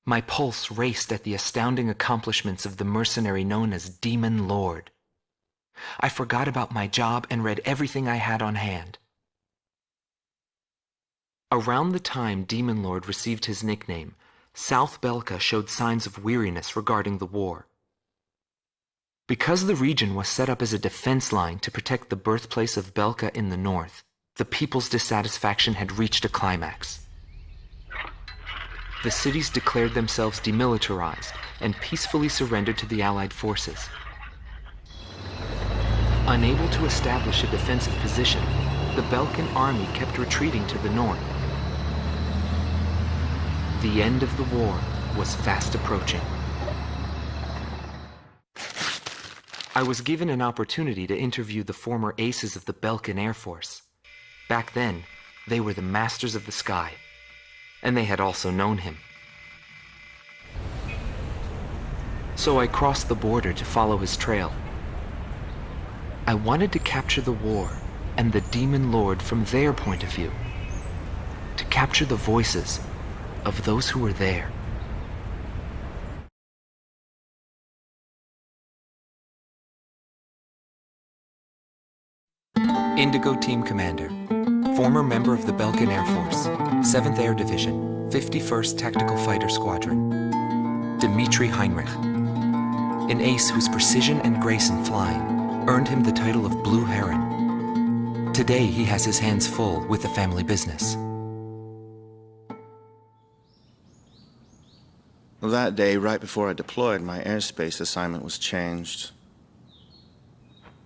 My pulse raced at the astounding accomplishments of the mercenary known as Demon Lord. I forgot about my job and read everything I had on hand. Around the time Demon Lord received his nickname, South Belka showed signs of weariness regarding the war. Because the region was set up as a defense line to protect the birthplace of Belka in the north, the people's dissatisfaction had reached a climax. The cities declared themselves demilitarized and peacefully surrendered to the Allied forces. Unable to establish a defensive position, the Belkan army kept retreating to the north. The end of the war was fast approaching. I was given an opportunity to interview the former aces of the Belkan Air Force. Back then, they were the masters of the sky, and they had also known him. So I crossed the border to follow his trail. I wanted to capture the war and the Demon Lord from their point of view, to capture the voices of those who were there. Indigo Team Commander, former member of the Belkan Air Force, 7th Air Division, 51st Tactical Fighter Squadron, Dmitri Heinrich, an ace whose precision and grace in flying earned him the title of Blue Heron. Today he has his hands full with the family business. That day, right before I deployed, my airspace assignment was changed.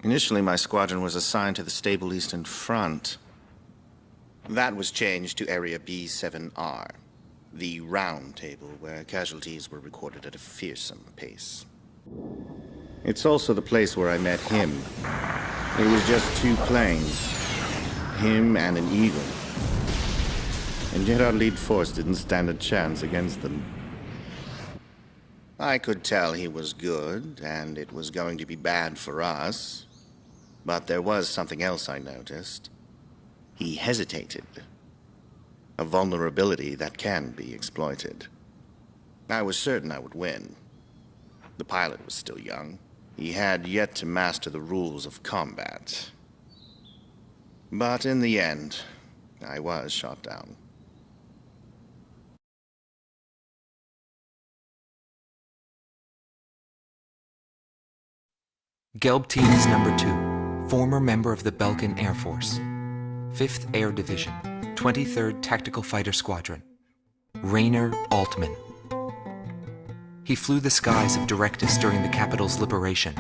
Initially, my squadron was assigned to the stable Eastern Front. That was changed to Area B7R, the round table where casualties were recorded at a fearsome pace. It's also the place where I met him. It was just 2 planes, him and an Eagle. And yet our lead force didn't stand a chance against them. I could tell he was good, and it was going to be bad for us. But there was something else I noticed. He hesitated. A vulnerability that can be exploited. I was certain I would win. The pilot was still young. He had yet to master the rules of combat. But in the end, I was shot down. Gelb Team is number 2, former member of the Belkan Air Force, 5th Air Division, 23rd Tactical Fighter Squadron, Rainer Altman. He flew the skies of Directus during the capital's liberation,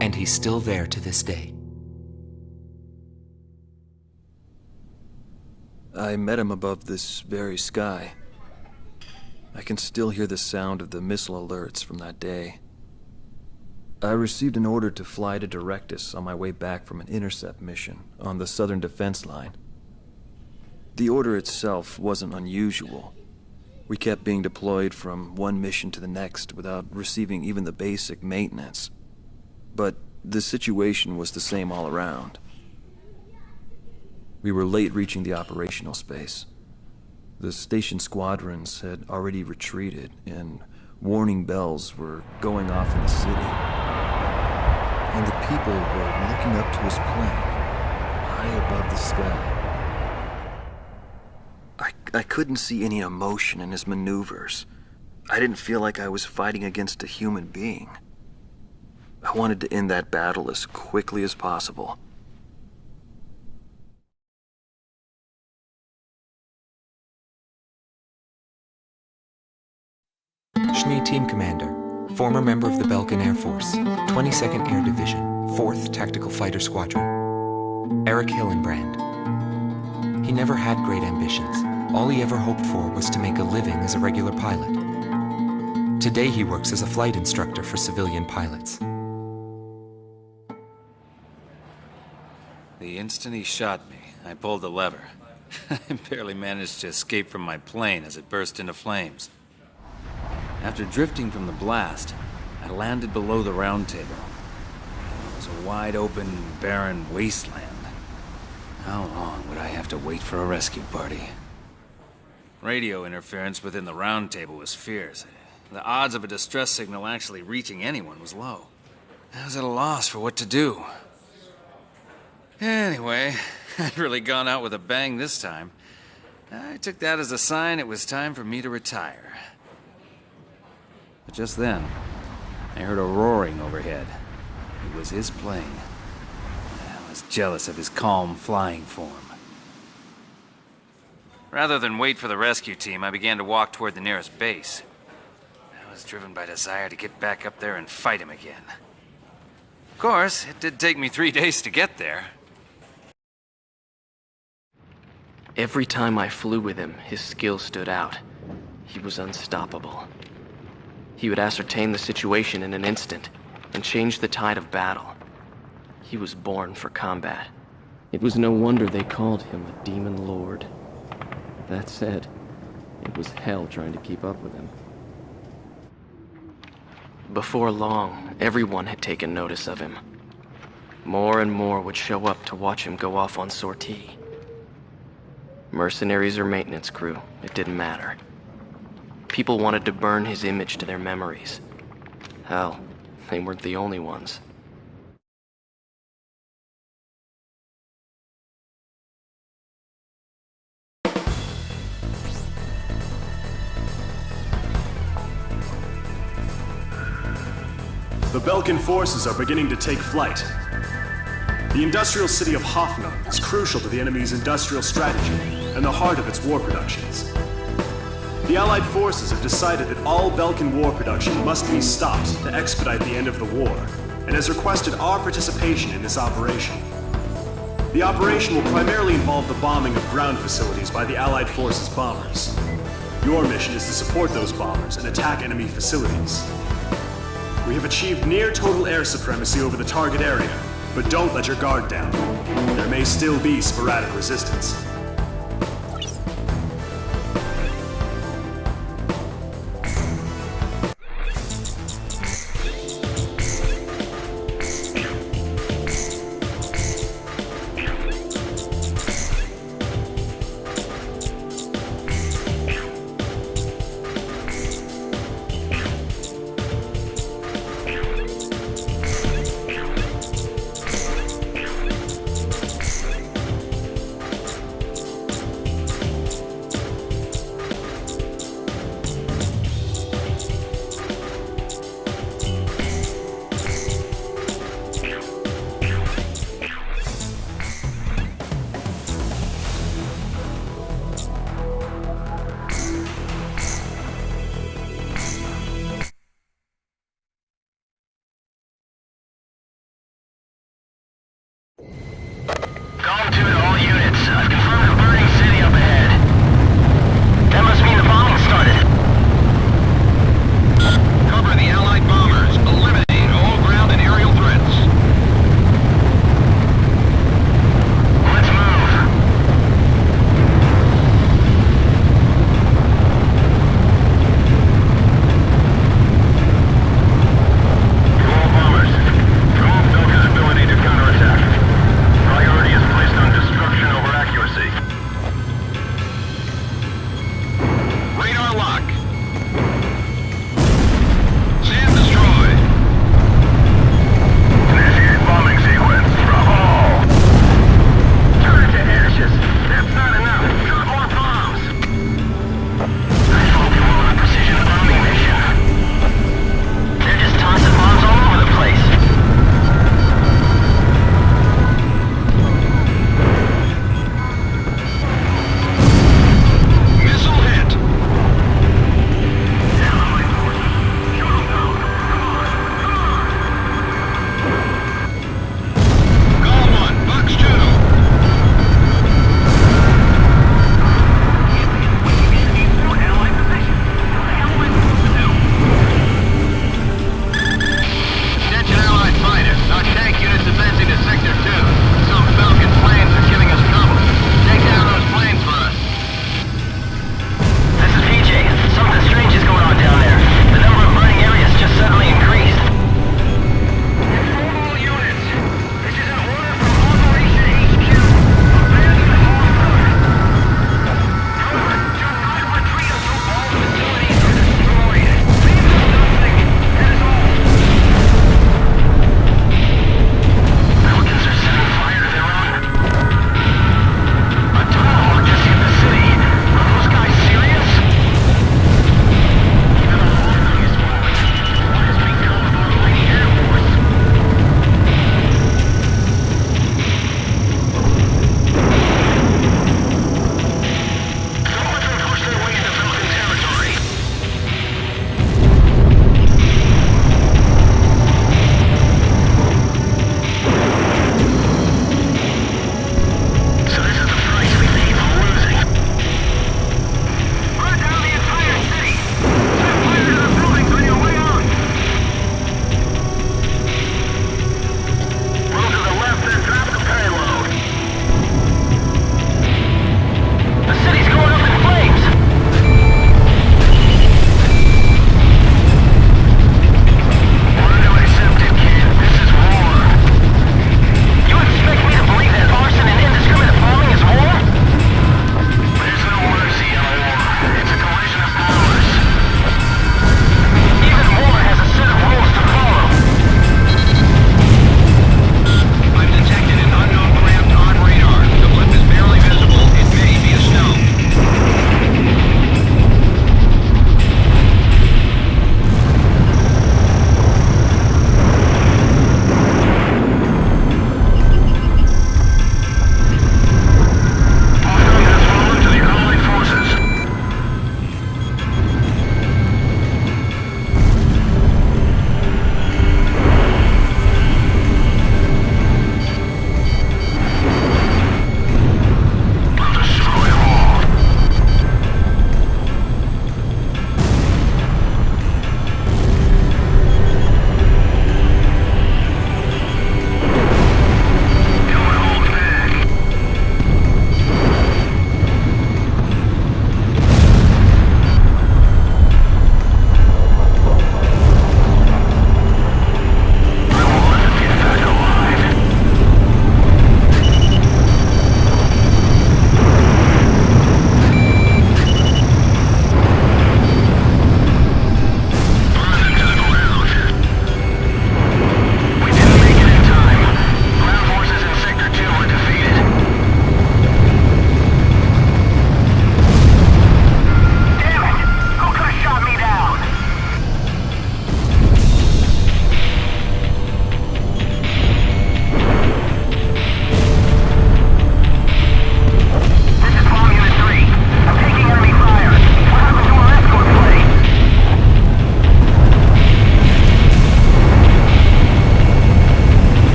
and he's still there to this day. I met him above this very sky. I can still hear the sound of the missile alerts from that day. I received an order to fly to Directus on my way back from an intercept mission on the southern defense line. The order itself wasn't unusual. We kept being deployed from one mission to the next without receiving even the basic maintenance. But the situation was the same all around. We were late reaching the operational space. The station squadrons had already retreated, and warning bells were going off in the city. And the people were looking up to his plane, high above the sky. I couldn't see any emotion in his maneuvers. I didn't feel like I was fighting against a human being. I wanted to end that battle as quickly as possible. Schnee Team Commander, former member of the Belkan Air Force, 22nd Air Division, 4th Tactical Fighter Squadron, Eric Hillenbrand. He never had great ambitions. All he ever hoped for was to make a living as a regular pilot. Today he works as a flight instructor for civilian pilots. The instant he shot me, I pulled the lever. I barely managed to escape from my plane as it burst into flames. After drifting from the blast, I landed below the round table. It was a wide open, barren wasteland. How long would I have to wait for a rescue party? Radio interference within the round table was fierce. The odds of a distress signal actually reaching anyone was low. I was at a loss for what to do. Anyway, I'd really gone out with a bang this time. I took that as a sign it was time for me to retire. But just then, I heard a roaring overhead. It was his plane. I was jealous of his calm flying form. Rather than wait for the rescue team, I began to walk toward the nearest base. I was driven by desire to get back up there and fight him again. Of course, it did take me 3 days to get there. Every time I flew with him, his skill stood out. He was unstoppable. He would ascertain the situation in an instant and change the tide of battle. He was born for combat. It was no wonder they called him a demon lord. That said, it was hell trying to keep up with him. Before long, everyone had taken notice of him. More and more would show up to watch him go off on sortie. Mercenaries or maintenance crew, it didn't matter. People wanted to burn his image to their memories. Hell, they weren't the only ones. The Belkan forces are beginning to take flight. The industrial city of Hoffman is crucial to the enemy's industrial strategy and the heart of its war productions. The Allied forces have decided that all Belkan war production must be stopped to expedite the end of the war, and has requested our participation in this operation. The operation will primarily involve the bombing of ground facilities by the Allied forces' bombers. Your mission is to support those bombers and attack enemy facilities. We have achieved near total air supremacy over the target area, but don't let your guard down. There may still be sporadic resistance.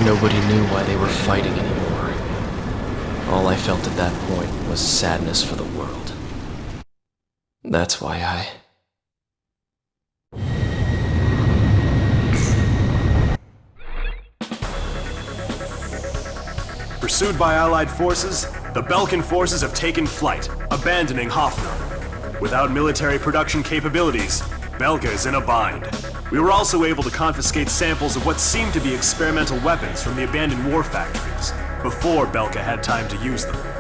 Nobody knew why they were fighting anymore. All I felt at that point was sadness for the world. That's why I... Pursued by Allied forces, the Belkan forces have taken flight, abandoning Hoffnung. Without military production capabilities, Belka is in a bind. We were also able to confiscate samples of what seemed to be experimental weapons from the abandoned war factories, before Belka had time to use them.